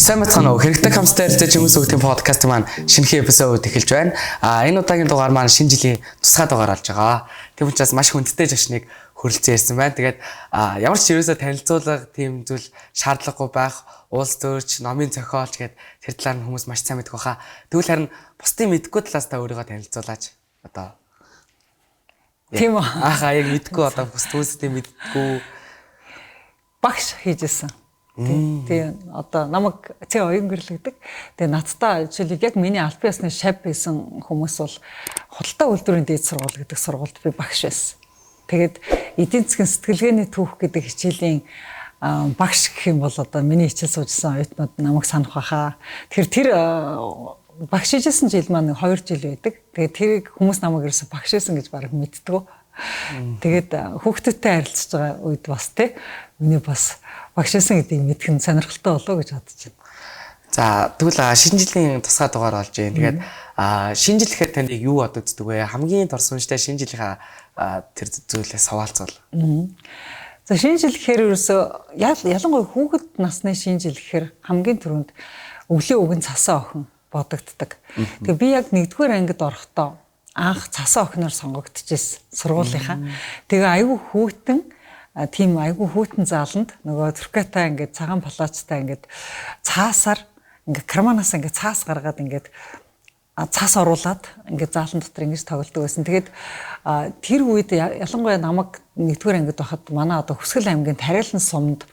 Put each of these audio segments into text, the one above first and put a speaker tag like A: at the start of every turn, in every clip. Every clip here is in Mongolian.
A: Сайн мэцхан уу хэрэгтэй хамттай хэлж хүмүүс өгдөг подкаст маань шинэхэн эпизод эхэлж байна. Энэ удаагийн дугаар маань шинэ жилийн тусгай дугаар болж байгаа. Тийм учраас маш хүндтэй жишнийг хөрөлцөн ярьсан байна. Тэгээд ямар ч ерөөсөө танилцуулга тийм зүйл шаардлагагүй байх. Уулс зөөрч, номын зохиолч гэд тэр талаар нь хүмүүс маш сайн мэдэх баха. Тэгвэл харин бусдын мэдгүй талаас та өөрийгөө танилцуулаач. Одоо
B: тийм үү.
A: Яг мэдгүй одоо бус түүстэй мэдгүй
B: багш хийжсэн. Тэгээ одоо намайг оюун гэрлэгдэг. Тэгээ надтай жишээлбэл яг миний аль биесны шав хийсэн хүмүүс бол худалдаа үйлдвэрийн дээд сургууль гэдэг сургуульд би багш байсан. Тэгээд эдийн засгийн сэтгэлгээний түүх гэдэг хичээлийн багш гэх юм бол одоо миний хичээл суужсан оюутнууд намайг санах байхаа. Тэгэхээр тэр багш хийжсэн жил маань 2 жил байдаг. Тэгээд тэрийг хүмүүс намайг ерөөсө багш хийсэн гэж бараг мэддэг. Тэгээд хүүхдүүдтэй харилцаж байгаа үед бас миний бас багшаасан гэдгийг мэдэх нь сонирхолтой болоо гэж бодож байна.
A: За тэгвэл шинэ жилийн тусгай дугаар болж байна. Тэгээд шинэ жил гэхэд танд юу бодогддөг вэ? Хамгийн дурсамжтай шинэ жилийнхаа тэр зүйлээс хаваалцвал.
B: За шинэ жил гэхээр ерөөсөө ялангуяа хүүхэд насны шинэ жил гэхээр хамгийн түрүүнд өглөө өгөн цасаа охин бодогддог. Тэгээ би яг 1-р ангид орохдоо анх цасаа охиноор сонгогдчихсэн сургуулийнхаа. Тэгээ айгүй хүүтэн тийм айгүй хүүтэн зааланд нөгөө Туркатай ингээд цагаан палацтай ингээд цаасаар ингээд карманаас ингээд цаас гаргаад ингээд цаас оруулаад ингээд заалан дотор ингэж тоглодог байсан. Тэгээд тэр үед ялангуяа намайг 1-р ангид байхад манай одоо Хүсгэл аймгийн Тарайлан сумд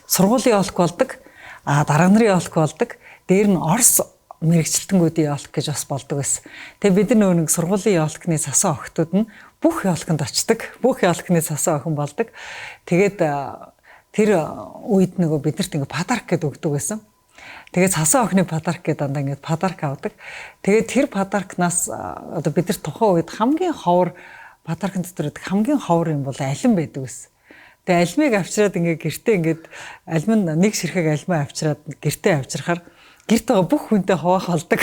B: сургуулийн олк болдог, дарга нарын олк болдог. Дээр нь Орос мэрэгчлэлтэнгүүдийн олк гэж бас болдог байсан. Тэгээ бид нар нэг сургуулийн олкны цасаа охтууд нь бүх ялканд очдог. Бүх ялкны цасаа охин болдог. Тэгээд тэр үед нөгөө биднэрт ингээ подарк гэдэг өгдөг байсан. Тэгээд цасаа охины подарк гэдэг дандаа ингээ подарк авдаг. Тэгээд тэр подаркнаас одоо бид нар тухайн үед хамгийн ховор подаркын дотор хамгийн ховор юм бол алим байдаг байсан. Тэгээд алимыг авчираад ингээ гэртээ ингээд алим нь нэг ширхэг алимаа авчираад гэртээ авчирхаар гэрт байгаа бүх хүнтэй хуваах болдог.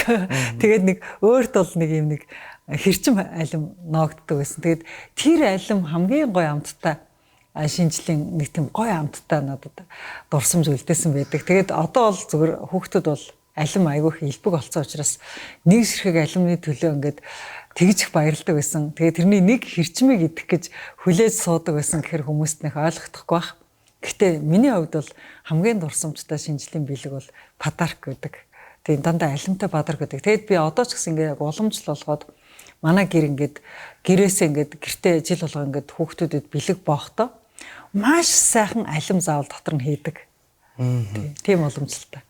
B: Тэгээд нэг өөрт бол нэг юм нэг хэрчим алим ноогддог байсан. Тэгээд тэр алим хамгийн гоё амттай шинжлийн нэг тийм гоё амттай надад дурсамж үлдээсэн байдаг. Тэгээд одоо бол зөвхөн хүүхдүүд бол алим айгүйх илбэг олцсон учраас нэг ширхэг алимны төлөө ингээд тэгж их баярлдаг байсан. Тэгээд тэрний нэг хэрчмийг идэх гэж хүлээж суудаг байсан гэхээр хүмүүст нэх ойлгохдохгүй байх. Гэхдээ миний хувьд бол хамгийн дурсамжтай шинжлийн бэлэг бол подарк гэдэг. Тэгээд дандаа алимтай подарк гэдэг. Тэгээд би одоо ч гэсэн ингээ яг уламжлал болгоод манай гэр ингээд гэрээсээ ингээд гэртээ жил болго ингээд хүүхдүүдэд бэлэг боохдоо маш сайхан алим заавал дотор нь хийдэг. Тийм уламжлалтай.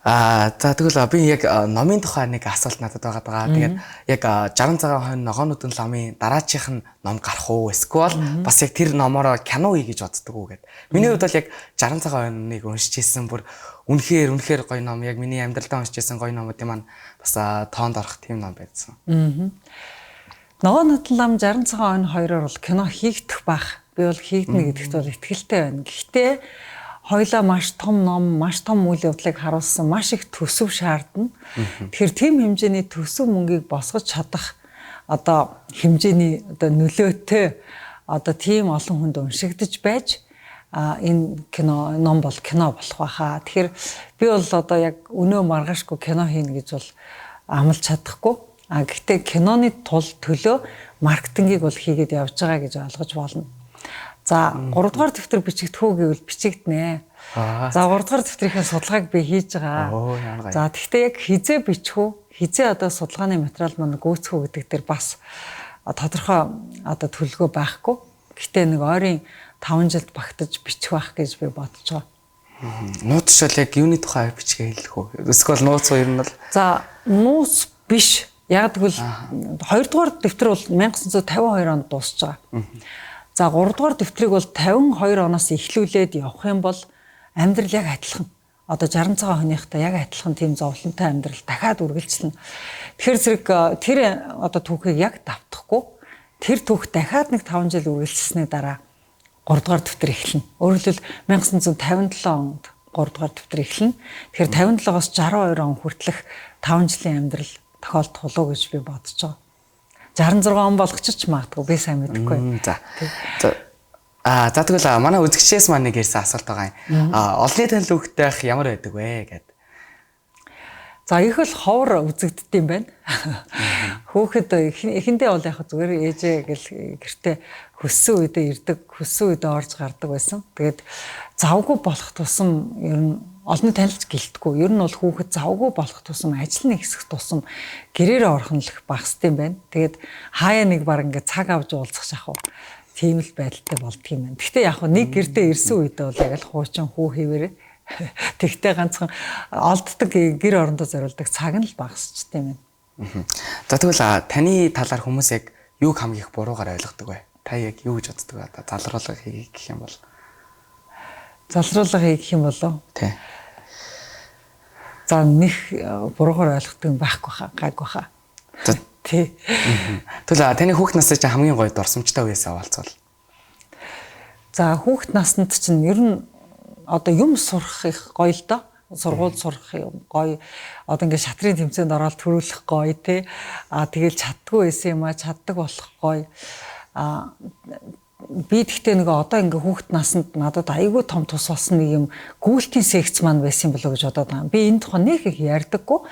A: За тэгвэл би яг номын тухай нэг асуулт надад байгаа. Тэгээд яг 60 цагаан хойно ногоонуудын ламын дараачих нь ном гарах уу эсвэл бас яг тэр номороо кино хий гэж боддог уу гэд. Миний хувьд бол яг 60 цагаан хойныг уншижсэн бүр үнэхээр гоё ном. Яг миний амьдралдаа уншижсэн гоё номуудын маань бас тоонд орох тийм ном байсан.
B: Ногоонуудын лам 60 цагаан хойно 2-оор бол кино хийгдэх бах. Би бол хийгдэнэ гэдэгт бол итгэлтэй байна. Гэхдээ хоёлаа маш том ном, маш том үйл явдлыг харуулсан маш их төсөв шаардна. Тэгэхээр тийм хэмжээний төсөв мөнгийг босгож чадах одоо хэмжээний одоо нөлөөтэй одоо тийм олон хүнд уншигдаж байж энэ ном бол кино болох байхаа. Тэгэхээр би бол одоо яг өнөө маргаашгүй кино хийнэ гэж бол амлаж чадахгүй. Гэхдээ киноны төлөө маркетингийг бол хийгээд явж байгаа гэж ойлгож болно. За 3 дугаар дэвтэр бичигдэх үү гэвэл бичигднэ. За 3 дугаар дэвтрийнхээ судалгааг би хийж байгаа. За тэгвэл яг хизээ бичих үү? Хизээ одоо судалгааны материал маань гүйцэх үү гэдэг дээр бас тодорхой одоо төлөвлөгөө байхгүй. Гэхдээ нэг ойрын 5 жилд багтаж бичих байх гэж би бодож байгаа.
A: Нууц шал яг юуны тухай бичгээ хэлэх үү? Эсвэл нууц уу юм бол?
B: За нууц биш. Яг тэгвэл 2 дугаар дэвтэр бол 1952 онд дуусж байгаа. За 3 дугаар дэвтрийг бол 52 оноос эхлүүлээд явах юм бол амьдрал яг адилхан. Одоо 60 цагаан хоньтой яг адилхан тийм зовлонтой амьдрал дахиад үргэлжлэнэ. Тэгэхээр зэрэг тэр одоо түүхийг яг давтахгүй тэр түүх дахиад нэг 5 жил үргэлжилсэний дараа 3 дугаар дэвтэр эхэлнэ. Өөрөөр хэлбэл 1957 онд 3 дугаар дэвтэр эхэлнэ. Тэгэхээр 57-оос 62 он хүртэлх 5 жилийн амьдрал тохиолдох болов гэж би бодож байгаа. 66 он болгочих магадгүй би сайн мэдэхгүй.
A: За тэгвэл манай үзэгчээс маань нэг ярьсан асуулт байгаа юм. Олонний танил хүүхдтэй байх ямар байдаг вэ гэд.
B: За их л ховор үзэгддэг юм байна. Хүүхэд эхэндээ бол яг зүгээр ээжээ гэл гэртээ хөссөн үедээ ирдэг, хөссөн үедээ орж гардаг байсан. Тэгээд завгүй болох тусам ер нь олонний танилж гэлтгүй. Ер нь бол хүүхэд завгүй болох тусам ажил нэгсэх тусам гэрээрээ орхон л багсд юм байна. Тэгээд хаяа нэг баг ингээд цаг авч уулзах шахав. Тийм л байдалтай болдго юм байна. Гэхдээ яг нэг гэртээ ирсэн үедээ бол яг л хуучин хүү хэвээрээ тэгтээ ганцхан олддог гэр орондоо зориулдаг цаг нь л багасчихдээ юм байна.
A: За тэгвэл таны талаар хүмүүс яг юуг хамгийн их буруугаар ойлгодог вэ? Та яг юу гэж боддог вэ? Залруулга хийх гэх юм бол.
B: Залруулга хийх юм болов?
A: Тий.
B: За нэг буруугаар ойлгодог юм байхгүй хаа, гайгүй хаа. Тий.
A: Тэгвэл таны хүүхд настай чинь хамгийн гоё дурсамжтай үеэсээ авалцвал.
B: За хүүхд наснд чинь ер нь одоо юм сурах их гоё л доо. Сургууль сурах юм гоё. Одоо ингээд шатрын тэмцээнд ороод төрүүлэх гоё тий. Тэгэл чаддгүй байсан юм чаддаг болох гоё. Би тэгтээ нөгөө одоо ингээ хүүхд наснд надад айгүй том тус болсон нэг юм гүйлтийн секц маань байсан болоо гэж бодоод байгаа. Би энэ тухай нэг их ярьдаггүй.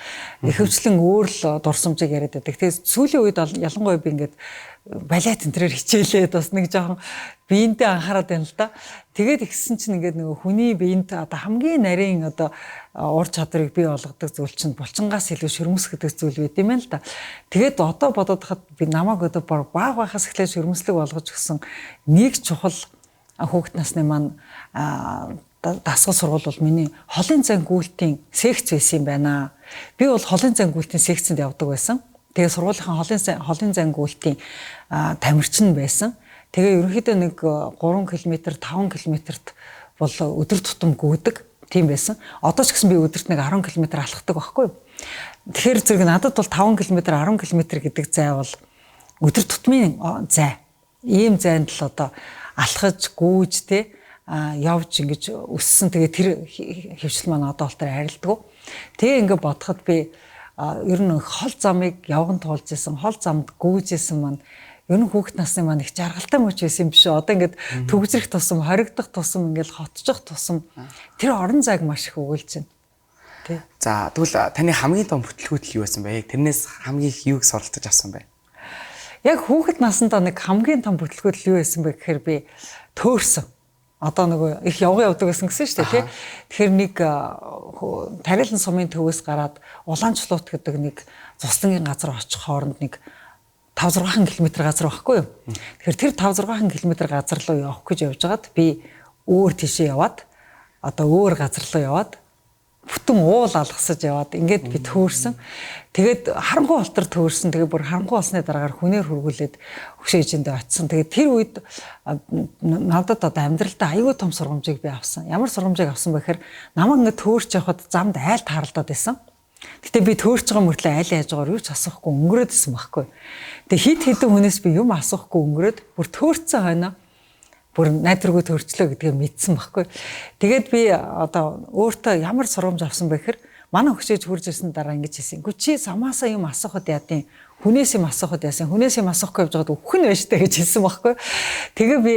B: Ихэвчлэн өөр л дурсамжийг яриад байдаг. Тэгээд сүүлийн үед бол ялангуяа би ингээд балет энтрээр хичээлээд бас нэг жоохон биентэй анхаарал байна л да. Тэгээд ихсэн чинь ингээд нөгөө хүний биенд одоо хамгийн нарийн одоо ур чадварыг бий болгодог зүйл чинь булчингаас илүү шөрмөс гэдэг зүйл байт юм байна л да. Тэгээд одоо бодоод хахад би намайг одоо баг байхаас эхлээд шөрмөслөг болгож гисэн нэг чухал хүүхэд насны маань дасгал сургууль бол миний холын зан гүйлтийн секц байсан юм байна. Би бол холын зан гүйлтийн секцэнд явдаг байсан. Тэгээ сургуулийн холын зан гүйлтийн тамирчин байсан. Тэгээ ерөнхийдөө нэг 3 км 5 км-т бол өдөр тутам гүйдэг тийм байсан. Одоо ч гэсэн би өдөрт нэг 10 км алхдаг байхгүй юу. Тэгэхээр зэрэг надад бол 5 км 10 км гэдэг зай бол өдөр тутмын зай. Ийм зайд л одоо алхаж гүйж те явж ингэж өссөн. Тэгээ тэр хөвшил маань одоо бол тэр арилддаг. Тэгээ ингэ бодоход би ер нь хол замыг явган туулж исэн, хол замд гүйж исэн маань ер нь хүүхэд насны маань их жаргалтай мөч байсан юм биш үү? Одоо ингээд төгсрөх тусам, хоригдох тусам ингээд хотчих тусам тэр орон зайг маш их өгүүлж байна. Тий.
A: За тэгвэл таны хамгийн том бүтлгүүтэл юу байсан бэ? Тэрнээс хамгийн их юуг суралцаж авсан бэ?
B: Яг хүүхэд насндаа нэг хамгийн том бүтлгүүтэл юу байсан бэ гэхээр би төөрсөн. Одоо нөгөө их явган явдаг байсан гэсэн шүү дээ тий. Тэгэхээр нэг Тарилан сумын төвөөс гараад Улаанчлуут гэдэг нэг цуслагын газар очих хооронд нэг 5-6 км газар байхгүй юу. Тэгэхээр тэр 5-6 км газар руу явах гэж явж байгаад би өөр тийшээ яваад одоо өөр газар руу яваад бүтэн уул алгасаж яваад ингээд би төөрсөн. Тэгээд харангуй болтор төөрсөн. Тэгээд бүр харангуй болсны дараагаар хүнээр хөргүүлээд хөшөөжиндээ очисон. Тэгээд тэр үед надад одоо амьдралдаа аюул том сургамжийг би авсан. Ямар сургамжийг авсан бэ гэхээр намайг ингээд төөрч явахад замд айл тааралдаад байсан. Гэтэ би төөрч байгаа мөртлөө айл яаж байгаагаар юу ч асуухгүй өнгөрөөд исэн байхгүй. Тэгээд хид хэдэн хүнээс би юм асуухгүй өнгөрөөд бүр төөрцөн хойно бүр найдваргүй төрчлөө гэдгийг мэдсэн байхгүй. Тэгээд би одоо өөртөө ямар сургамж авсан бэ гэхээр манай хөшөөж хурж ирсэн дараа ингэж хэлсэн. Гү чи самаасаа юм асуухад яадیں۔ Хүнээс юм асуухад яасан. Хүнээс юм асуухгүй явж байгаад өхөн байж таа гэж хэлсэн байхгүй. Тэгээ би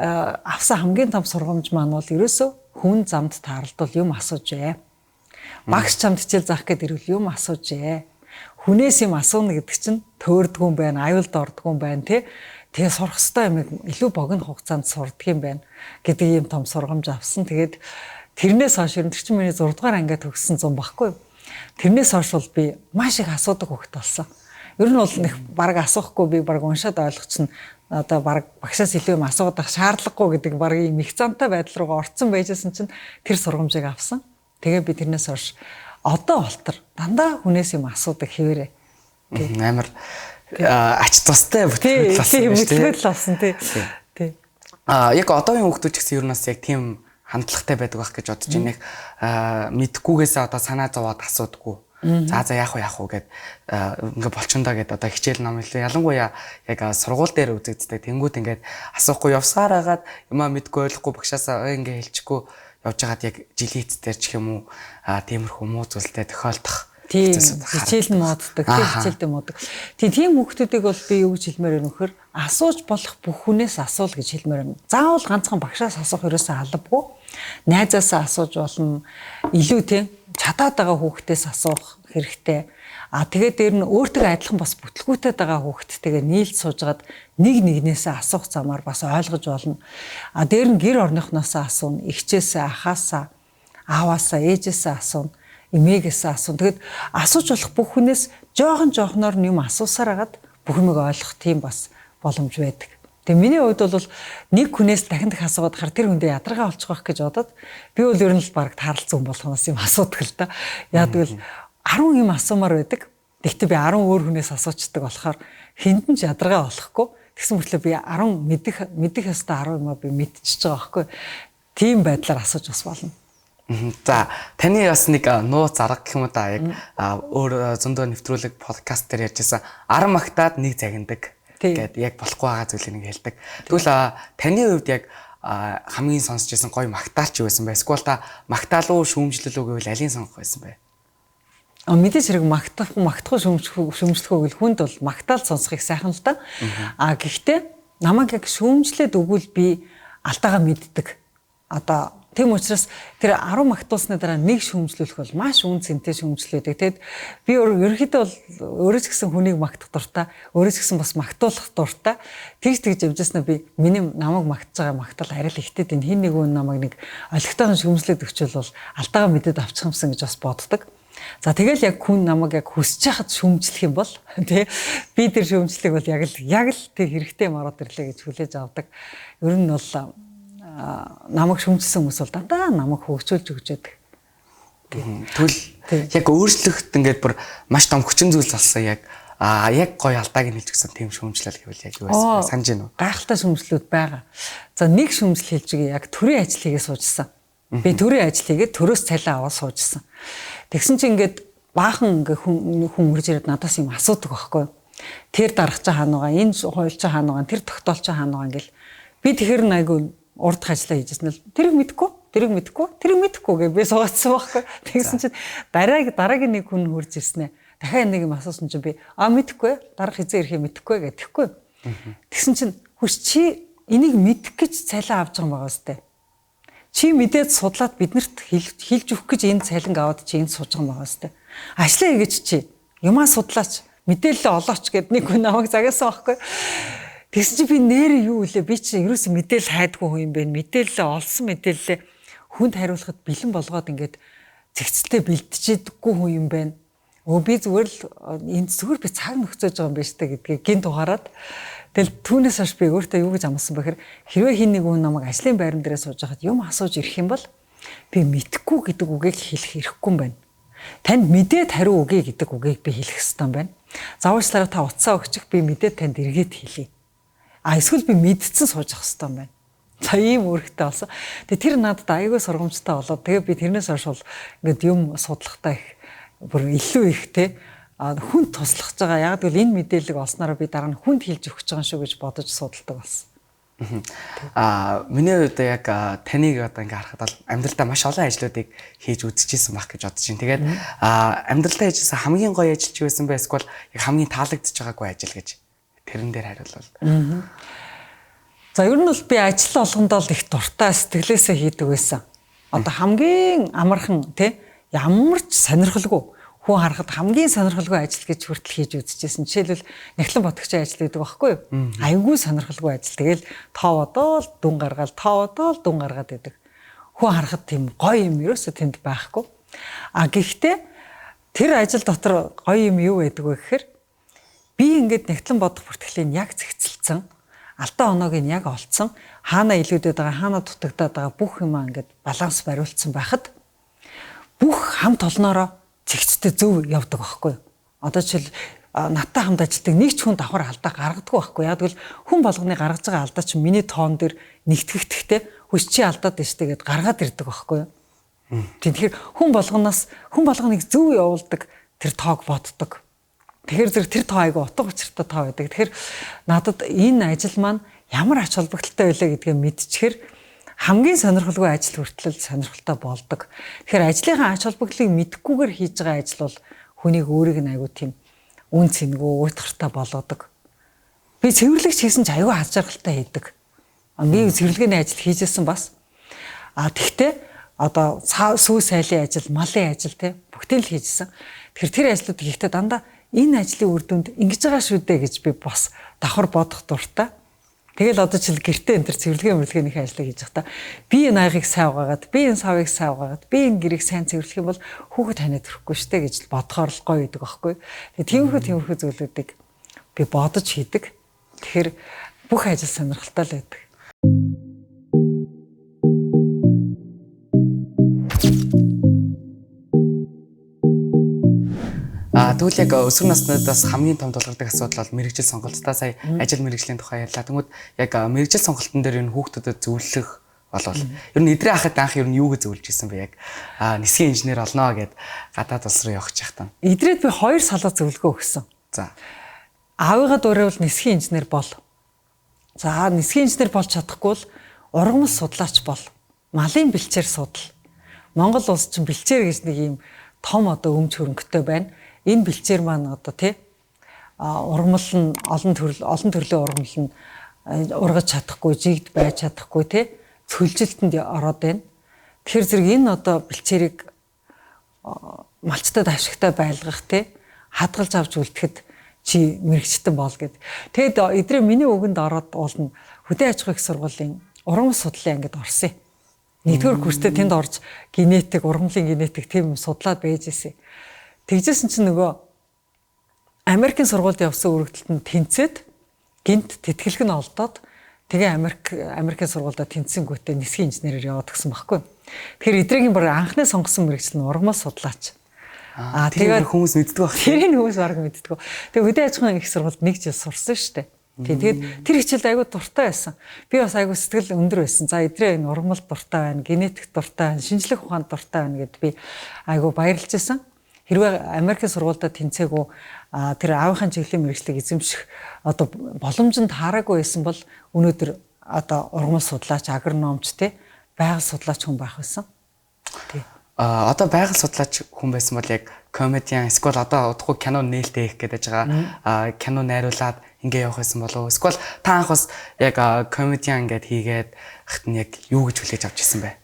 B: авсан хамгийн том сургамж маань бол ерөөсөө хүн замд таарлтвал юм асууж ээ. Багш чамд хичээл заах гээд ирвэл юм асууж ээ. Хүнээс юм асууна гэдэг чинь төөрдгүн байна, аюулд ордгүн байна тий. Тэгээ сурах хэвээр юм илүү богино хугацаанд сурдаг юм байна гэдэг ийм том сургамж авсан. Тэгээд тэрнээс хойш ер нь чинь миний 6 дугаар ангиад төгссөн зам баггүй. Тэрнээс хойш бол би маш их асуудаг хөвгт болсон. Ер нь бол нэг баг асуухгүй би баг уншаад ойлгочихно. Одоо баг багшаас илүү юм асуудаг шаардлагагүй гэдэг баг ийм их замтай байдал руугаа орцсон байжсэн чинь тэр сургамжийг авсан. Тэгээ би тэрнээс хойш одоо болтор дандаа хүнээс юм асуудаг хэвээрээ.
A: Амар ач тустай бүтлгүүл
B: болсон тий.
A: Яг одоогийн хүүхдүүд ч гэсэн ер нь бас яг тийм хандлагатай байдаг байх гэж бодож байна. Мэдхгүйгээсээ одоо санаа зовоод асуудаггүй. За яах вэ гэд ингээ болчондоо гэд одоо хичээл ном илүү ялангуяа яг сургууль дээр үзэгддэг. Тэнгүүд ингээд асуухгүй явсаар хагаад юмаа мэдгүй ойлгохгүй багшаасаа ингээ хэлчихгүй явж хагаад яг жилийн эцээр ч юм уу тиймэрхүү муу зүйлтэй тохиолдох.
B: Хичээл нь моддаг, хичээлдээ моддаг. Тийм хүүхдүүдийг бол би юу гэж хэлмээр байна вөхөр асууж болох бүх хүнээс асуул гэж хэлмээр байна. Заавал ганцхан багшаас асуух ерөөсөө албагүй. Найзаасаа асууж болно. Илүү тийм чадаад байгаа хүүхдээс асуух хэрэгтэй. Тэгээд дээр нь өөртөө адилхан бас бүтлгүүтэд байгаа хүүхдтэйгээ нийлж суужгаад нэг нэгнээсээ асуух замаар бас ойлгож болно. Дээр нь гэр орныхноосоо асууна, эгчээсээ, ахаасаа, ааваасаа, ээжээсээ асууна, эмээгээсээ асууна. Тэгээд асууж болох бүх хүнээс жоохноор юм асуусаар хагаад бүх юмыг ойлгох тийм бас боломж байдаг. Тэгээ миний хувьд бол нэг хүнээс дахин асуугаад хар тэр хүндээ ядаргаа олчих واخ гэж бодоод би бол ер нь л баг таарлцсан болохоос юм асуудаг л та. Яагвал 10 юм асуумаар байдаг. Тэгтээ би 10 өөр хүнээс асуучдаг болохоор хинд нь ч ядаргаа олохгүй. Тэгсэн мөртлөө би 10 мэдэх ёстой 10 юмаа би мэдчихэж байгаа байхгүй. Тийм байдлаар асууж бас болно.
A: За таны бас нэг нууц арга гэх юм да яг өөр зөндөө нэвтрүүлэг подкаст дээр ярьжсэн 10 магтаад нэг загиндаг гэдэг яг болохгүй байгаа зүйлийг нэг хэлдэг. Тэгвэл таны хувьд яг хамгийн сонсч байсан гоё магтаалч юу байсан бэ? Эсвэл та магтаал уу шүүмжлэл үү гэвэл алийг сонгох байсан бэ?
B: Мэдээж хэрэг магтахгүй шүүмжлэхөө гэвэл хүнд бол магтаал сонсохыг сайхан л да. Гэхдээ намайг яг шүүмжлээд өгвөл би алдаагаа мэддэг. Одоо тийм учраас тэр 10 магтуулсны дараа нэг шүүмжлүүлэх бол маш үн цэнтэй шүүмжлүүлдэг. Тэгэд би ерөнхийдөө бол өөрөө ч гэсэн хүнийг магтах дуртай, өөрөө ч гэсэн бас магтуулах дуртай. Тэгж явжсна би миний намайг магтаж байгаа магтаал арай л ихтэй энэ хин нэг хүн намайг нэг олигтойгоо шүүмжлээд өгчөөл бол алдаагаа мэдээд авчих юмсан гэж бас боддог. За тэгэл яг хүн намайг яг хүсэж хахад шүүмжлэх юм бол тий би тэр шүүмжлэх бол яг л тэр хэрэгтэй марууд ирлээ гэж хүлээж авдаг. Ер нь бол намайг шүмжсэн хүмүүс бол дандаа намайг хөгжүүлж өгч байдаг.
A: Тэгвэл яг өөрчлөхт ингээд бүр маш том хүчин зүйл болсон яг гоё алдааг нь хэлж гисэн тийм шүмжлэл гэвэл яг юу байсан санаж байна уу?
B: Гайхалтай шүмжлүүд байгаа. За нэг шүмжил хэлж байгаа яг төрийн ажил хийгээ суужсан. Би төрийн ажил хийгээд төрөөс цалин аваад суужсан. Тэгсэн чинь ингээд баахан ингээ хүн үрж ирээд надаас юм асуудаг байхгүй юу? Тэр дарах чаа хаана байгаа, энэ хуйлч чаа хаана байгаа, тэр тогтоолч чаа хаана байгаа ингээл би тэгэхэр айгүй урд ажиллаа хийжсэн л тэрийг мэдэхгүй гэж би суугацсан байхгүй. Тэгсэн чинь дараагийн нэг хүн хурж ирсэн ээ. Дахиад нэг юм асуусан чинь би мэдэхгүй дарах хизээ ирэхээ мэдэхгүй гэхгүй. Тэгсэн чинь хүч чи энийг мэдэх гэж цалин авч байгаа юм байгаа сте. Чи мэдээд судлаад биднэрт хэлж өгөх гэж энэ цалин аваад чи энд сууж байгаа юм байгаа сте. Ажлаа хийгээч чи юмаа судлаач мэдээлэл олооч гэд нэг хүн намайг загасан байхгүй. Тэгсэн чи би нэр юу үлээ би чи ерөөсөө мэдээлэл хайдгүй хүн юм бэ. Мэдээлэл олсон мэдээлэлээ хүнд хариулахад бэлэн болгоод ингээд зэгцэлтэй бэлтжидэггүй хүн юм байна. Би зүгээр л энд зүгээр би цаг нөхцөж байгаа юм байна штэ гэдгийг гинт ухаарад тэгэл түүнээс хойш би өөртөө юу гэж амласан бэхээр хэрвээ хин нэг хүн намайг ажлын байран дээрээ сууж хахад юм асууж ирэх юм бол би мэдхгүй гэдэг үгийг хэлэх хэрэггүй юм байна. Танд мэдээд хариу өгье гэдэг үгийг би хэлэх ёстой юм байна. Зааварчлаараа та утсаа өгчих би мэдээд танд эргээд хэлье. Эсвэл би мэдсэн сууж ах хэрэгтэй юм байна. За ийм үүрэгтэй болсон. Тэгээ тэр надад аягүй сургамжтай болоод тэгээ би тэрнээс хойш бол ингээд юм судлахтаа их бүр илүү их те хүнд туслах гэж байгаа. Яг гэвэл энэ мэдээлэл олснараа би дараа нь хүнд хэлж өгч байгаа шүү гэж бодож судалдаг болсон.
A: Миний хувьд яг таныг одоо ингээ харахад бол амьдралдаа маш олон ажлуудыг хийж үзчихсэн баг гэж бодож байна. Тэгээд амьдралдаа хийжсэн хамгийн гоё ажил чи байсан бэ? Эсвэл яг хамгийн таалагдж байгаагүй ажил гэж тэрэн дээр хариулвал.
B: За ер нь бол би ажил болгонд л их дуртай сэтгэлээсээ хийдэг байсан. Одоо хамгийн амархан тий ямар ч сонирхолгүй хүн харахад хамгийн сонирхолгүй ажил гэж хүртэл хийж үзчихсэн. Жишээлбэл Нягтлан Ботгочийн ажил гэдэг байхгүй юу? Айгүй сонирхолгүй ажил. Тэгэл тооводоол дүн гаргаад байдаг. Хүн харахад тийм гоё юм ерөөсөө тэнд байхгүй. Гэхдээ тэр ажил дотор гоё юм юу байдаг вэ гэхээр би ингээд Нягтлан бодох бүртгэлийн яг зэгцэлсэн алтан оноог нь яг олцсон хаана илүүдэд байгаа хаана дутагдаад байгаа бүх юмаа ингээд баланс бариулсан байхад бүх хамт олноороо зэгцтэй зөв явдаг байхгүй юу. Одоо жишээл надтай хамт ажилладаг нэг ч хүн давхар алдаа гаргадаггүй байхгүй. Яг л хүн болгоны гаргаж байгаа алдаа чинь миний тоон дээр нэгтгэхтэй хүч чи алдаад байна штэ гэд гаргаад ирдэг байхгүй юу. Тэгэхээр хүн болгоныг зөв явуулдаг тэр тоог боддог. Тэгэхээр тэр тоо айгу утга учиртай тоо байдаг. Тэгэхээр надад энэ ажил маань ямар ач холбогдолтой байлаа гэдгээ мэдчихэр хамгийн сонирхолтой ажил хүртэл сонирхолтой болдог. Тэгэхээр ажлынхаа ач холбогдлыг мэдхгүйгээр хийж байгаа ажил бол хүнийг өөрийг нь айгу тийм үн цэнгүй уйтгартай болгодог. Би цэвэрлэгч хийсэн ч айгу аз жаргалтай хийдэг. Би цэвэрлэгээний ажил хийжсэн бас. Тэгтээ одоо сүү сайлын ажил, малын ажил те бүгдийг л хийжсэн. Тэгэхээр тэр ажлуудыг ихтэй дандаа энэ ажлын үр дүнд ингэж байгаа шүү дээ гэж би бас давхар бодох дуртай. Тэгэл одоо жишээл гэртээ энэ төр цэвэрлэгээ ажлыг хийж байхдаа би энэ аягийг сайн угаагаад, би энэ савыг сайн угаагаад, би энэ гэрийг сайн цэвэрлэх юм бол хүүхэд ханиад ирэхгүй штэ гэж бодохоор л гоё идэг байхгүй. Тэгээ тиймэрхүү зүйлүүдийг би бодож хийдэг. Тэгэхээр бүх ажил сонирхолтой л байдаг.
A: Тэгвэл яг өсвөр насныдаас хамгийн том тулгардаг асуудал бол мэрэгжил сонголт. Та сая ажил мэрэгжлийн тухай ярьлаа. Тэгмүүд яг мэрэгжил сонголтын дээр энэ хүүхдүүдэд зөвлөх болвол ер нь эдрээ хахад анх ер нь юуг зөвлөж ирсэн бэ яг нисхийн инженер олноо гэд гадаад улс руу явах чахтан.
B: Эдрээд би 2 салгал зөвлөгөө өгсөн.
A: За.
B: Аавыгаа дуурайвал нисхийн инженер бол. За нисхийн инженер болж чадахгүй бол ургамал судлаач бол. Малын бэлчээр судал. Монгол улс чинь бэлчээр гэж нэг юм том одоо өмч хөрөнгөтэй байна. Энэ бэлчээр маань одоо ургамал нь олон төрлийн ургамал нь ургаж чадахгүй, жигд байж чадахгүй цөлжилтэнд ороод байна. Тэгэхээр зэрэг энэ одоо бэлчээрийг малчтад ашигтай байлгах хадгалж авч үлдэхэд чи мэрэгчтэн бол гэд. Тэгэд эдрээ миний үгэнд ороод уулна хөдөө аж ахуйн их сургуулийн ургамал судлалын ангид орсон. Нэгдүгээр курстэй тэнд орж генетик, ургамлын генетик тийм судлаад байж ирсэн. Тэгжсэн чинь нөгөө Америкийн сургуульд явсан үргэлжлэлт нь тэнцээд гинт тэтгэлэг нь олдоод тэгээ Америкийн сургуульд тэнцсэнгүүтээ нисхийн инженерээр яваад гисэн байхгүй. Тэгэхээр эдрийн бүр анхны сонгосон мэргэжил нь ургамал судлаач.
A: Тэгээд хүмүүс мэддэг байх.
B: Тэрийг хүмүүс баг мэддэг. Тэгээ хөдөө аж ахуйн их сургуульд 1 жил сурсан шүү дээ. Тэгээд тэр хичээлд айгүй дуртай байсан. Би бас айгүй сэтгэл өндөр байсан. За эдрээ энэ ургамал дуртай байна, генетик дуртай байна, шинжлэх ухаанд дуртай байна гэд би айгүй баярлж байсан. Хэрвээ Америкийн сургуульд тэнцээгүй тэр аавынхаа чиглэлийн мэргэжлийг эзэмших одоо боломжинд хараагүй байсан бол өнөөдөр одоо ургамал судлаач, агрономч байгаль судлаач хүн байх байсан.
A: Одоо байгаль судлаач хүн байсан бол яг комедиан эсвэл одоо удахгүй кино нээлттэй хийх гэдэг байгаа кино найруулад ингээ явах байсан болов уу? Эсвэл та анх бас яг комедиан ингээд хийгээд хат нь яг юу гэж хүлээж авч ирсэн бэ?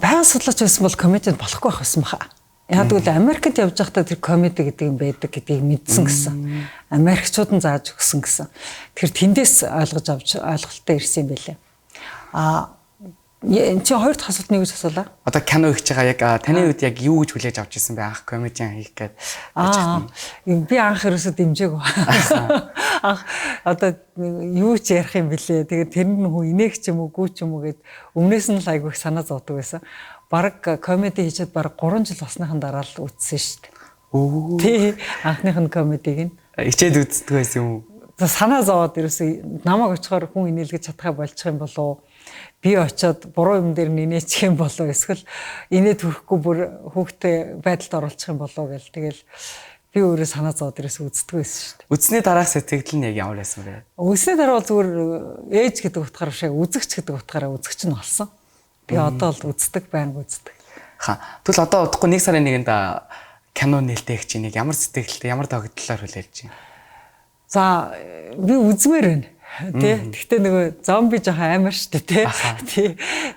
B: Байгаль судлаач байсан бол комедиан болохгүй байх байсан баха. Яг тэгвэл Америкт явж байхдаа тэр комеди гэдэг юм байдаг гэдгийг мэдсэн гэсэн. Америкчууд нь зааж өгсөн гэсэн. Тэгэхээр тэндээс ойлгож авч ойлголттой ирсэн юм байлээ. Энд чи хоёр дахь асуулт нэг гэж асуулаа. Одоо
A: кино хийж байгаа яг таны үед яг юу гэж хүлээж авч ирсэн бэ? Анх комедиан хийх гээд.
B: Би анх ерөөсөө дэмжээгүй. Анх одоо юу ч ярих юм бэлээ. Тэгээд тэр нь хүн инээх ч юм уу, гүү ч юм уу гэд өмнөөс нь л айгүйх санаа зовдөг байсан. Бараг комеди хийчихэд бараг 3 жил болсныхан дараа л үзсэн шүү дээ. Тий, анхных нь комедиг нь
A: ичээд үздэг байсан юм уу?
B: Санаа зовоод ерөөсөө намайг очихоор хүн инээлгэж чадхаа болчих юм болов уу? Би очиод буруу юм дээр нинээчих юм болов эсвэл инээ төрөхгүй бүр хүүхдээ байдалд оруулах юм болов гэл тэгэл би өөрөө санаа зовоод ерөөсөө үздэг байсан шүү дээ.
A: Үдсний дараах сэтгэл нь яг ямар байсан бэ?
B: Үдсний дараа бол зүгээр ээж гэдэг утгаараа биш үзэгч гэдэг утгаараа үзэгч нь болсон. Би одоо л үздэг, байнга үздэг.
A: Тэгвэл одоо удахгүй 1 сарын 1-нд кино нээлттэй их чинь ямар сэтгэлтэй, ямар тогтолцоор хүлээлж байна?
B: За би үзмээр байна. Гэхдээ нөгөө зомби жоохон амар штэ тий.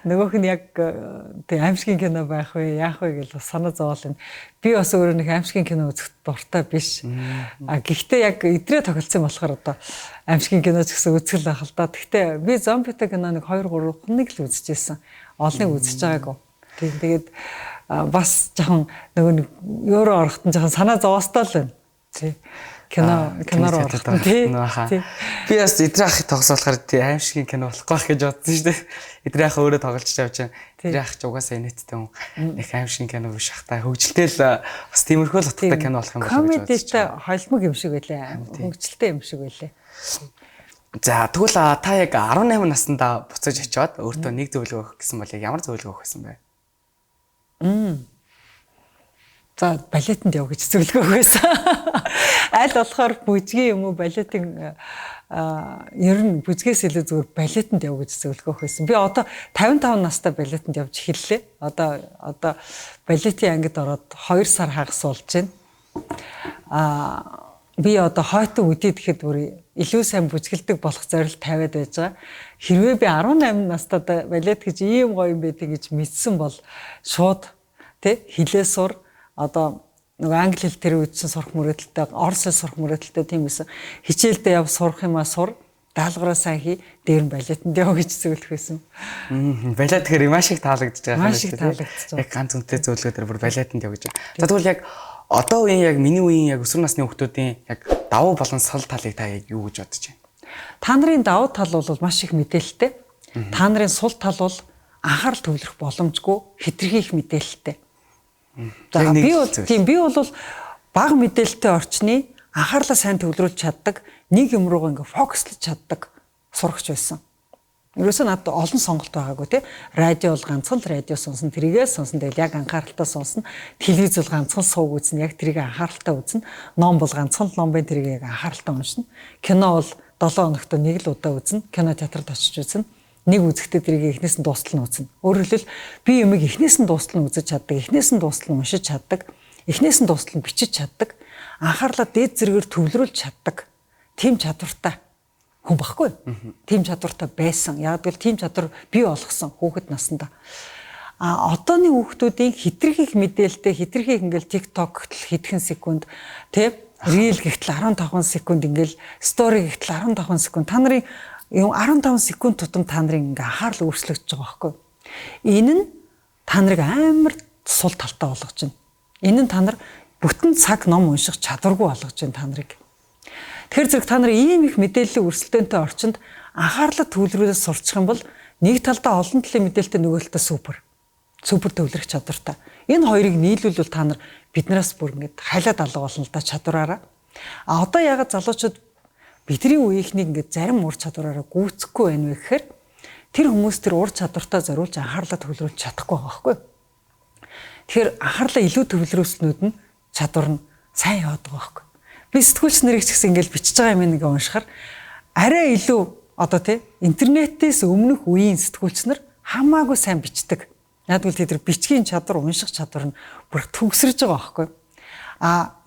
B: Нөгөөх нь яг аимшигын кино байх вэ, яах вэ гэж санаа зовоол байна. Би бас өөрөө нэг аимшигын кино үзэх дуртай биш. Гэхдээ яг эдрээ тоглосон болохоор одоо аимшигын кино ч гэсэн үзэх л байх л да. Гэхдээ би зомбитой кино нэг 2 3 хоног л үзчихсэн. Олныг үзэж байгаагүй. Тэгээд бас жоохон нөгөө нэг евро орохтон жоохон санаа зовоостой л байна. Тий. Кинороо орох тий.
A: Би бас эдрээ ах тоглосоолохоор тий аимшигын кино болохгүй байх гэж бодсон шүү дээ. Эдрээ ах өөрөө тоглож явж байна. Эдрээ ах ч угаасаа инээдтэй хүн. Их аимшигын кино биш ах та хөгжилтэй л бас тиймэрхүү л утгатай кино болох юм байна гэж бодсон.
B: Комедитэй холимог юм шиг байлаа. Хөгжилтэй юм шиг байлаа.
A: За тэгвэл та яг 18 наснда буцаж очиод өөртөө нэг зөвлөгөө өгөх гэсэн бол яг ямар зөвлөгөө өгөх гэсэн бэ?
B: За балетанд яв гэж зөвлөгөө өгсөн. Аль болохоор бүжгийн юм уу балетын ер нь бүжгээс илүү зүгээр балетанд яв гэж зөвлөгөө өгсөн. Би одоо 55 настай балетанд явж эхэллээ. Одоо балетын ангид ороод 2 сар хагас болж байна. Би одоо хойтон үдээд ихэд бүр илүү сайн бүжгэлдэг болох зорилт тавиад байж байгаа. Хэрвээ би 18 настай балет гэж ийм гоё юм байдаг гэж мэдсэн бол шууд хилээ сур одоо нөгөө англи хэл тэр үед чинь сурах мөрөөдөлтэй, орос хэл сурах мөрөөдөлтэй тийм байсан. Хичээлдээ яв сурах юмаа сур, даалгавраа сайн хий, дээр нь балетанд яв гэж зөвлөх байсан.
A: Балет тэгэхээр маш их таалагдж байгаа
B: Маш их таалагдж байгаа.
A: Яг ганц үнэтэй зөвлөгөөр бүр балетанд яв гэж. За тэгвэл яг одоо үеийн яг миний үеийн яг өсвөр насны хүүхдүүдийн яг давуу болон сал талыг та яг юу гэж бодож байна?
B: Та нарын давуу тал бол маш их мэдээлэлтэй. Та нарын сул тал бол анхаарал төвлөрөх боломжгүй, хэтэрхий их мэдээлэлтэй. За би бол бага мэдээлэлтэй орчны анхаарлаа сайн төвлөрүүлж чаддаг, нэг юм руугаа ингээ фокуслж чаддаг сурагч байсан. Ерөөсөө надад олон сонголт байгаагүй тий. Радио бол ганцхан л радио сонсон, тэрийгээ сонсон. Тэгэл яг анхааралтай сонсон. Телевиз бол ганцхан сууг үзнэ, яг тэрийг анхааралтай үзнэ. Ном бол ганцхан ном бэ, тэрийг яг анхааралтай уншина. Кино бол 7 хоногт нэг л удаа үзнэ. Кино театрт очиж үзнэ. Нэг үзэхдээ тэрийг эхнээс нь дуустал нь үзнэ. Өөрөөр хэлбэл би юмыг эхнээс нь дуустал нь үзэж чаддаг, эхнээс нь дуустал нь уншиж чаддаг, эхнээс нь дуустал нь бичиж чаддаг, анхаарлаа дээд зэрэгээр төвлөрүүлж чаддаг. Тим чадвартай хүн баггүй. Тим чадвартай байсан. Яг л тим чадвар бий болгосон хүүхэд наснда. Одооны хүүхдүүдийн хитрхи их мэдээлэлтэй, хитрхи ингээл TikTok гэтэл хэдхэн секунд, тэ Reel гэтэл 15 секунд, ингээл Story гэтэл 15 секунд. Та нарын yung 15 секунд тутам та нарын ингээ анхаарал өөрчлөгдөж байгаа байхгүй. Энэ нь та нарыг амар сул талтай болгож байна. Энэ нь та нар бүтэн цаг ном унших чадваргүй болгож байна та нарыг. Тэгэхээр зэрэг та нарын ийм их мэдээллийн өрсөлдөөнтэй орчинд анхаарлаа төвлөрүүлээд сурчих юм бол нэг талдаа олон талын мэдээлэлтэй, нөгөө талдаа супер төвлөрөх чадвартай. Энэ хоёрыг нийлүүлвэл та нар биднээс бүр ингээд хайлаад алга болно л да чадвараараа. Одоо ягаад залуучууд бидний үеийнхнийг ингээд зарим ур чадвараараа гүйцэхгүй байна вэ гэхээр тэр хүмүүс тэр ур чадвартаа зориулж анхаарлаа төвлөрүүлж чадахгүй байгаа байхгүй. Тэгэхээр анхаарлаа илүү төвлөрүүлснүүд нь чадвар нь сайн яваад байгаа байхгүй. Би сэтгүүлч нарыг ч гэсэн ингээд бичиж байгаа юм нэг уншихаар арай илүү одоо тий интернетээс өмнөх үеийн сэтгүүлч нар хамаагүй сайн бичдэг. Ядгүй тэр бичгийн чадвар, унших чадвар нь бүр төгсөрж байгаа байхгүй.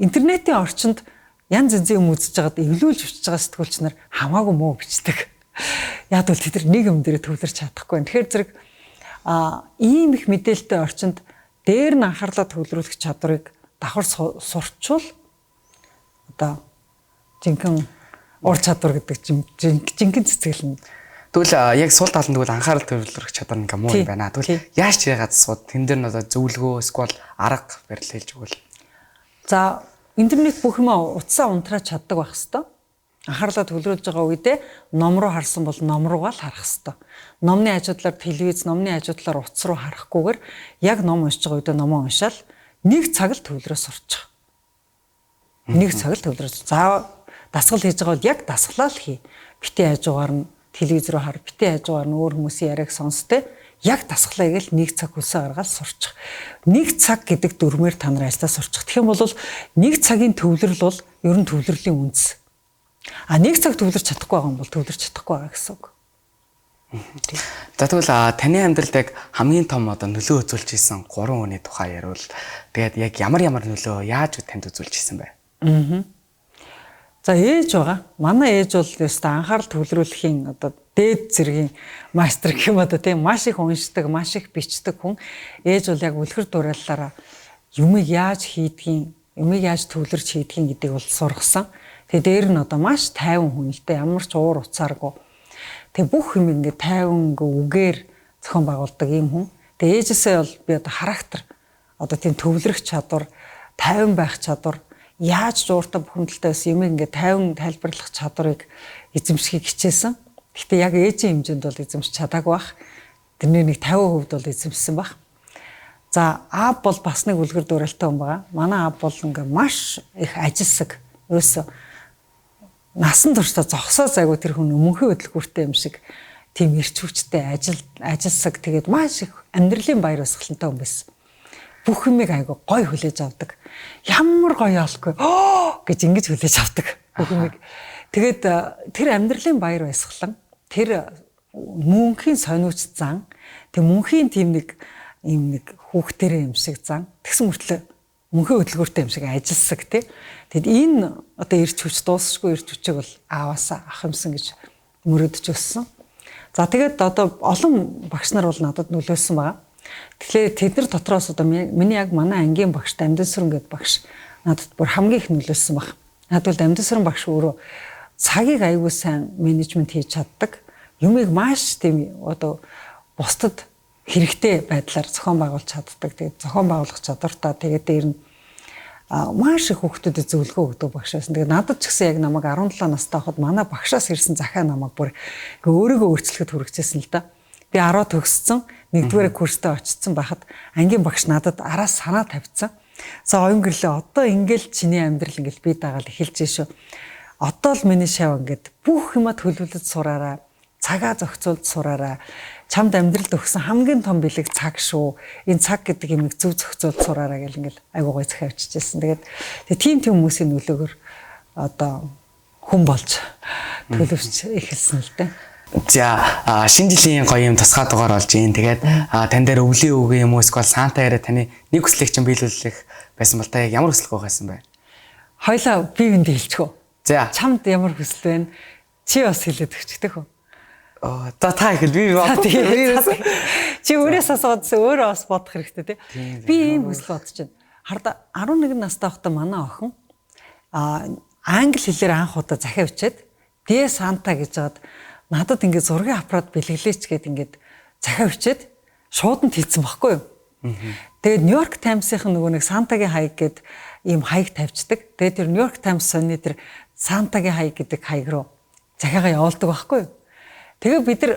B: Интернетийн орчинд янз янзын юм үзэж байгаад эвлүүлж бичиж байгаа сэтгүүлч нар хамаагүй муу бичдэг. Яг бол тэд нэг юм дээр төвлөрч чадахгүй. Тэгэхээр зэрэг ийм их мэдээлэлтэй орчинд дээр нь анхаарлаа төвлөрүүлэх чадварыг давхар сурчвал одоо жинхэнэ ур чадвар гэдэг жинхэнэ цэцгэлэн.
A: Тэгвэл яг сул талд нь тэгвэл анхаарал төвлөрөх чадвар ингээ муу юм байна. Тэгвэл яаж ч яагаад сууд тэн дээр нь одоо зөвлөгөө эсвэл арга барил хэлж өгвөл.
B: За интернет бүх юм утсаа унтраад чаддаг байх хэвээр. Анхаарлаа төвлөрүүлж байгаа үедээ ном руу харсан бол ном руугаа л харах хэвээр. Номны хажуудлаар телевиз, номны хажуудлаар утас руу харахгүйгээр яг ном уншиж байгаа үедээ номоо уншаал нэг цаг л төвлөрөө сурчих. Нэг цаг л төвлөрөө. За дасгал хийж байгаа бол яг дасгалаа л хий. Битээ хажуугаар нь телевиз рүү хар, битээ хажуугаар нь өөр хүмүүсийн яриаг сонсдээ. Яг дасгалаа гээл нэг цаг хөлсөө гаргаад сурчих. Нэг цаг гэдэг дүрмээр та нар ажиллаа сурчих. Тэгэх юм бол нэг цагийн төвлөрөл бол ер нь төвлөрлийн үндэс. Нэг цаг төвлөрч чадахгүй байгаа юм бол төвлөрч чадахгүй байгаа гэсэн үг.
A: За тэгвэл таны амьдралд яг хамгийн том одоо нөлөө үзүүлж исэн 3 хүний тухай яриул. Тэгээд яг ямар нөлөө яаж танд үзүүлж исэн бэ?
B: За ээж байгаа. Манай ээж бол ёстой анхаарал төвлөрүүлэхийн одоо дээд зэргийн мастер гэх юм одоо тийм маш их уншдаг, маш их бичдэг хүн. Ээж бол яг үлгэр дуурайлалаараа юмыг яаж хийдгийг, юмыг яаж төвлөрч хийдгийг гэдгийг бол сургасан. Тэгээ дээр нь одоо маш тайван хүн л дээ, ямар ч уур уцааргүй. Тэгээ бүх юм ингээд тайван үгээр зохион байгуулдаг юм хүн. Тэгээ ээжээсээ бол би одоо характер, одоо тийм төвлөрөх чадвар, тайван байх чадвар, яаж жууртай бүхэмдэлтэй бас юм ингээд тайван тайлбарлах чадварыг эзэмшихийг хичээсэн. Гэхдээ яг ээжийн хэмжээнд бол эзэмшиж чадаагүй бах. Тэрний нэг 50% бол эзэмшсэн бах. За аав бол бас нэг үлгэр дуурайлтай хүн байгаа. Манай аав бол ингээд маш их ажилсаг. Ерөөсөө насан туршдаа зогсоо зайгүй тэр хүн өмнөхөн хөдөлгүүртэй юм шиг тийм эрч хүчтэй ажилсаг. Тэгээд маш их амьдралын баяр баясгалантай хүн байсан. Бүх юмыг айгу гой хүлээж авдаг. Ямар гоё олохгүй гэж ингэж хүлээж авдаг бүх юмыг. Тэгээд тэр амьдралын баяр баясгалан, тэр мөнхийн сониуч зан, тэр мөнхийн тийм нэг хүүхдэрээ юм шиг зан, тэгсэн мөртлөө мөнхийн хөдөлгүүртэй юм шиг ажилсаг тий. Тэгэд энэ одоо эрч хүч дуусахгүй эрч хүчийг бол ааваасаа ах юмсан гэж мөрөдөж өссөн. За тэгээд одоо олон багш нар бол надад нөлөөлсөн байгаа. Тэгэхээр тэд нар дотроос одоо миний яг манай ангийн багш Дамдасүрэн гэдэг багш надад бүр хамгийн их нөлөөлсөн баг. Надад бол Дамдасүрэн багш өөрөө цагийг аягүй сайн менежмент хийж чаддаг. Юмыг маш тийм одоо бусдад хэрэгтэй байдлаар зохион байгуулж чаддаг. Тэгээд зохион байгуулах чадвартай. Тэгээд дээр нь маш их хүүхдүүдэд зөвлөгөө өгдөг багш байсан. Тэгээд надад ч гэсэн яг намайг 17 настай хахад манай багшаас ирсэн захаа намайг бүр өөрийгөө өөрчлөхөд хүргэжсэн л да. Би 10 төгссөн, 1-р курстээ очсон байхад ангийн багш надад араас санаа тавьсан. За оюун гэрлээ одоо ингээл чиний амьдрал ингээл би дагаал эхэлж шүү. Одоо л миний шав ингээд бүх юма төлөвлөж сураарай. Цагаа зохицуулж сураарай. Чамд амьдралд өгсөн хамгийн том бэлэг цаг шүү. Энэ цаг гэдэг юмыг зөв зохицуулж сураарай гэл ингээл айгуу гой захиа авчижсэн. Тэгээд тийм хүмүүсийн нөлөөгөөр одоо хүн болж төлөвч эхэлсэн л дээ.
A: За шинэ жилийн гоё юм тусгай дугаар болж юм. Тэгээд тань дээр өвлийн үгээ юм уу эсвэл Санта яриа таны нэг хүслийг чинь биелүүлэх байсан бол та яг ямар хүсэл гойхсан бэ?
B: Хойлоо бие биендээ хэлчихв.
A: За.
B: Чамд ямар хүсэл байна? Чи бас хэлээд өгчтэй хөө.
A: За та их би
B: чи өөрөөс асууад өөрөө бас бодох хэрэгтэй тий. Би ийм хүсэл бодож байна. Хараа 11 настай байхдаа манай охин англи хэлээр анх удаа захиа бичээд Дэ Санта гэж жаад надад ингээд зургийн аппарат бэлгэлээч гээд ингээд захиа бичээд шууд нь хийцэн баггүй юу. Тэгээд Нью-Йорк Таймсийн нөгөө нэг Сантагийн хаяг гээд ийм хаяг тавьчихдаг. Тэгээд тэр Нью-Йорк Таймс сонины тэр Сантагийн хаяг гэдэг хаяг руу захиагаа явуулдаг байхгүй юу. Тэгээ бид нар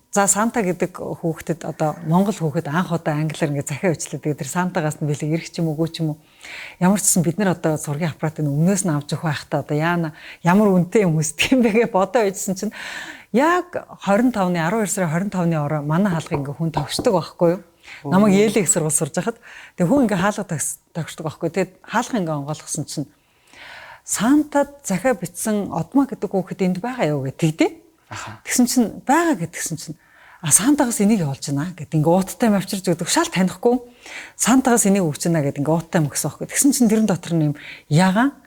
B: за Санта гэдэг хүүхдэд одоо Монгол хүүхэд анх удаа англиар ингээд захиа бичлээ. Тэгээ тэр Сантагаас нь бэлэг ирэх ч юм уу ч юм уу. Ямар ч гэсэн бид нар одоо зургийн аппаратыг өмнөөс нь авч явах байхдаа одоо ямар үнэтэй юм үсдэг юм бэ гэж бодоо байжсэн чинь яг 25-ны 12 сарын 25-ны орой манай хаалга ингээ хүн тогшдог байхгүй юу? Намайг Yale-ийг сургууль сурж хахад тэгээ хүн ингээ хаалга тогшдог байхгүй. Тэгээд хаалга ингээ онгойлгосон чинь Сантад захиа бичсэн Одма гэдэг хүүхэд энд байгаа юу гэж тэгдэ. Тэгсэн чинь байгаа гэдгсэн чинь Сантагаас энийг явуулж байна гэд ингээ ууттай авчирж өгдөг. Шал танихгүй Сантагаас энийг өгч байна гэд ингээ ууттай мөксөн байхгүй. Тэгсэн чинь тэрэн дотор нь юм ягаан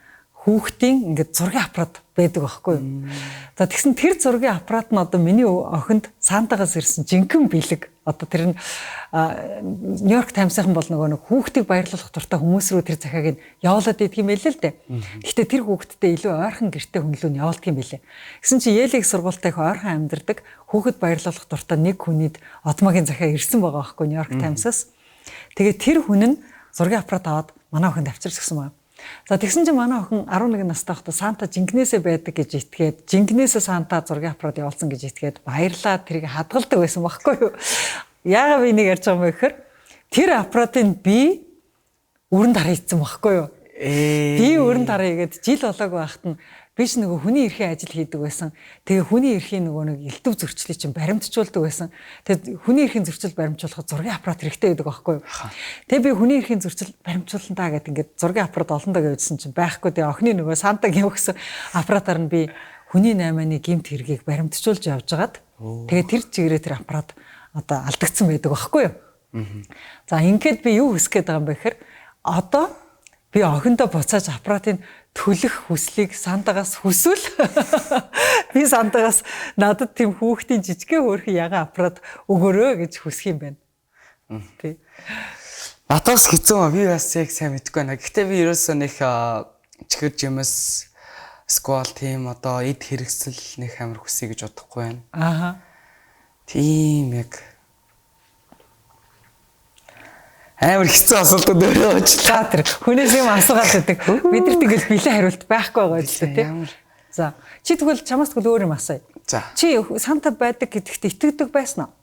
B: хүүхдийн ингээ зургийн аппарат байдаг байхгүй юу. За тэгсэн тэр зургийн аппарат нь одоо миний охинд Сантагаас ирсэн жинхэнэ бэлэг. Одоо тэр нь Нью-Йорк Таймсийн бол нөгөө нэг хүүхдийг баярлуулах дуртай хүмүүс рүү тэр захиаг нь явуулаад идэх юм байлээ л дээ. Гэхдээ тэр хүүхдтэй илүү ойрхон гэрте хүнлүү нь явуулдаг юм байлээ. Гэсэн чи Yale-ийг сургуультай их ойрхон амьдардаг хүүхэд баярлуулах дуртай нэг хүнийд Одмагийн захиа ирсэн байгаа байхгүй Нью-Йорк Таймсаас. Тэгээд тэр хүн нь зургийн аппарат аваад манай охинд авчирч гисэн байна. За тэгсэн чинь манай охин 11 настай байхдаа Санта жинкнээсээ байдаг гэж итгээд жинкнээсээ Санта зургийн аппарат явуулсан гэж итгээд баярлаад тэрийг хадгалдаг байсан байхгүй юу. Яагаад би нэг ярьж байгаа юм бэ гэхээр тэр аппаратыг би өрн дараа хийцэн байхгүй юу. Би өрн дараа хийгээд жил болоогүй байхад нь би ч нөгөө хүний эрхийн ажил хийдэг байсан. Тэгээ хүний эрхийн нөгөө нэг элдв зөрчлийг чинь баримтжуулдаг байсан. Тэгээд хүний эрхийн зөрчил баримтжуулахад зургийн аппарат хэрэгтэй байдаг байхгүй юу. Тэгээ би хүний эрхийн зөрчил баримтжуулна даа гэдэг ингээд зургийн аппарат олондоо гэвжсэн чинь байхгүй. Тэгээ охины нөгөө Сантагийн өгсөн аппаратаар нь би хүний 8-ны гэмт хэргийг баримтжуулж явжгаад тэгээ тэр чигээрээ тэр аппарат одоо алдагдсан байдаг байхгүй юу. За ингээд би юу хүсэх гээд байгаа юм бэ гэхээр одоо би охиндоо буцааж аппаратыг төлөх хүслийг Сантагаас хүсвэл би Сантагаас надад тийм хүүхдийн жижигхэн хөөрхөн ягаан аппарат өгөөрэй гэж хүсэх юм байна. Тий.
A: Натаас хэцүү би бас яг сайн мэдэхгүй байна. Гэхдээ би ерөөсөө нэг чихэр жимс сквал тийм одоо эд хэрэгсэл нэг амар хүсье гэж бодохгүй байна.
B: Ааха.
A: Тийм яг амар хэцүү асуултууд өөрөө очлаа.
B: Тэр хүнээс юм асуугаад байдаг. Бидэрт ингээл бэлэн хариулт байхгүй байгаа ч тийм. За чи тэгвэл чамаас тэгвэл өөр юм асууя.
A: За.
B: Чи Санта байдаг гэдэгт итгэдэг байсан уу?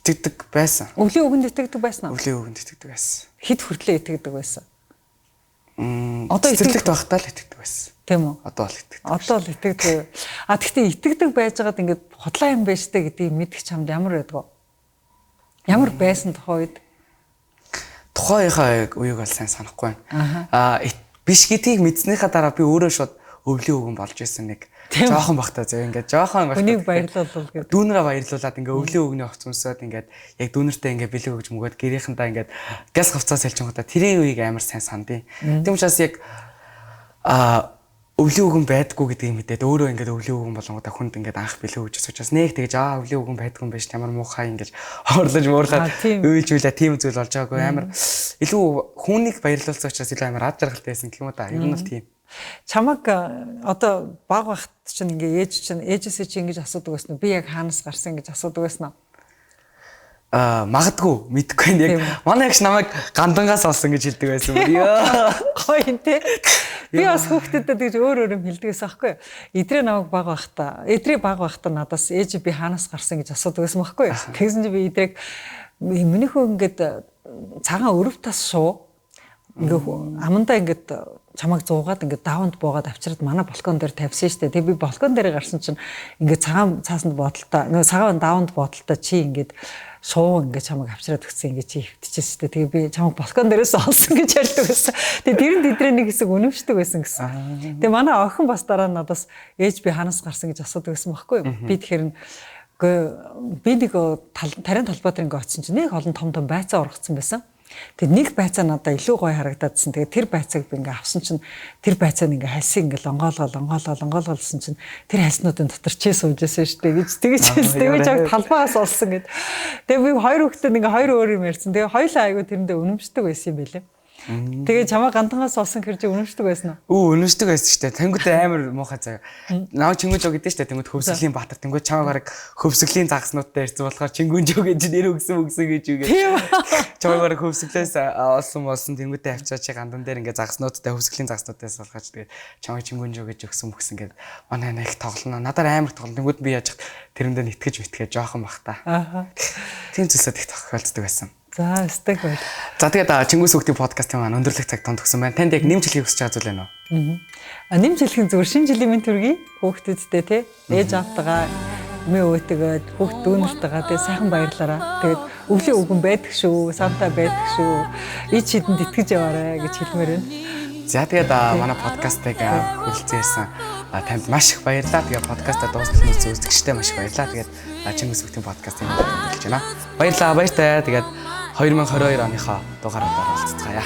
A: Итгэдэг байсан.
B: Өвлийн үгэнд итгэдэг байсан уу?
A: Өвлийн үгэнд итгэдэг байсан.
B: Хэд хүртлээ итгэдэг байсан?
A: Одоо итгэдэг байхдаа л итгэдэг байсан.
B: Тийм үү?
A: Одоо л итгэдэг.
B: Одоо л итгэдэг. Гэхдээ итгэдэг байжгаад ингээд худлаа юм байж тээ гэдгийг мэдэх чамд ямар байдг вэ? Ямар байсан тухай үед?
A: Тухайхаа үеиг бол сайн санахгүй байна. Биш гэдгийг мэдснийхаа дараа би өөрөө шууд өвлийн үгэн болж исэн нэг жоохон бахтаа зөв ингээд жоохон
B: хүнийг баярлуулвал гэдэг.
A: Дүүнэрээ баярлуулад ингээд өвлийн үгний огц өмсөд ингээд яг дүүнэртээ ингээд бэлэг өгж мөгөөд гэрийнхэнтэй ингээд газ хавцаас хэлж байгаа тэрийн үеиг амар сайн сандیں۔ Тийм учраас яг өвлийн үгэн байдаггүй гэдгийг мэдээд өөрөө ингээд өвлийн үгэн болонгуудаа хүнд ингээд анх бэлэн гэж учраас нэг тэгэж өвлийн үгэн байдаггүй юм биш ямар муухай ингээд орлож муурлаад үйлжүүлээ тийм зүйл болж байгаагүй амар илүү хүнийг баярлуулсан учраас илүү амар ад жаргалтай байсан гэх юм уу да. Ер нь бол тийм.
B: Чамаг одоо баг багт чинь ингээ ээжээсээ чи ингэж асуудаг байсан уу? Би яг хаанаас гарсан гэж асуудаг байсан уу?
A: Магадгүй мэдгүй яг манай ягш намайг гандангаас олсон гэж хэлдэг байсан юм. Ёо.
B: Гоё нэ. Би бас хүүхдэдэд тэгж өөр юм хэлдэгээс аахгүй. Эдрээ намайг баг байхдаа, эдрээ баг байхдаа надаас ээж би хаанаас гарсан гэж асуудаг байсан байхгүй. Тэгсэн чи би эдрийг миний хөө ингээд цагаан өрөв тас шуу ингээ амандаа ингээд чамайг зуугаад ингээд дааванд буугаад авчирад манай балкон дээр тавьсан штэ. Тэгээ би балкон дээр гарсан чинь ингээд цагаан цаасанд бодолтой нөгөө цагаан дааванд бодолтой чи ингээд шуу ингээд чамайг авчираад өгсөн ингээд чи хөвтчихсэн штэ. Тэгээ би чамайг балкон дээрээс олсон гэж ярьдаг байсан. Тэгээ тэр нь тэдрээ нэг хэсэг үнэмшдэг байсан гэсэн. Тэгээ манай охин бас дараа нь надаас ээж би ханаас гарсан гэж асуудаг байсан байхгүй юу? Би тэгэхээр би нэг тарийн талбай дээр ингээд очсон чинь нэг олон том байцаа ургацсан байсан. Тэгээ нэг байцаа надад илүү гоё харагдаадсэн. Тэгээ тэр байцааг би ингээ авсан чинь тэр байцааг ингээ хальсыг ингээ онгоолгоолсон чинь тэр хальснуудын дотор чи суужсэн шүү дээ гэж тэгэж тэгэж яг талбаас олсон гэд. Тэгээ би хоёр хүүхдэд ингээ хоёр өөр юм ярьсан. Тэгээ хоёулаа айгу тэрэндээ үнэмшдэг байсан юм байлээ. Тэгээ чамаа гантангаас олсон хэрэг чи үнэмшдэг байсан уу?
A: Үнэмшдэг байсан шүү дээ. Тэнгүүд амар муухай заяа. Наа Чингүнжөө гэдэг шүү дээ. Тэнгүүд хөвсгөлийн баатар. Тэнгүүд чамаа бараг хөвсгөлийн загснуудтай ирсэн болохоор Чингүнжөө гэж нэр өгсөн гэж үгээд. Чамаа бараг хөвсгөлээс олсон тэнгүүдээ авчаад чи гандан дээр ингээ загснуудтай хөвсгөлийн загснуудаас болгож тэгээ чамаа Чингүнжөө гэж өгсөн гэд манай нэг тоглоно. Надаар амар тоглоно. Тэнгүүд би яаж тэрэндээ нэтгэж жоохон бах та. Тийм зүйлсүүд их тохиолддог байсан.
B: За, стек байл.
A: За тэгээд Чингүс хүүхдийн подкастын маань өндөрлөх цаг томдгсон байна. Танд яг нэмж хэлхийг хүсэж байгаа зүйл байна уу?
B: Нэмж хэлэх зүгээр шинэ жилийн мэнд төргий хүүхдүүдтэй тий. Ээж автагаа мөө өөтөгөөд хүүхд дүүнэртэйгээ тий сайхан баярлаараа. Тэгээд өвлийн үгэн байдаг шүү, савтай байдаг шүү. Ич хидэнд итгэж яваарэ гэж хэлмээр байна.
A: За тэгээд манай подкастыг хүрэлцээрсэн танд маш их баярлалаа. Тэгээд подкастаа дуустал үзэгчтэй маш их баярлалаа. Тэгээд Чингүс хүүхдийн подкастыг хөтлөж байна. Баярлалаа, баяртай. Тэгээд 2022 оныхоо дугаараар оролцгаая.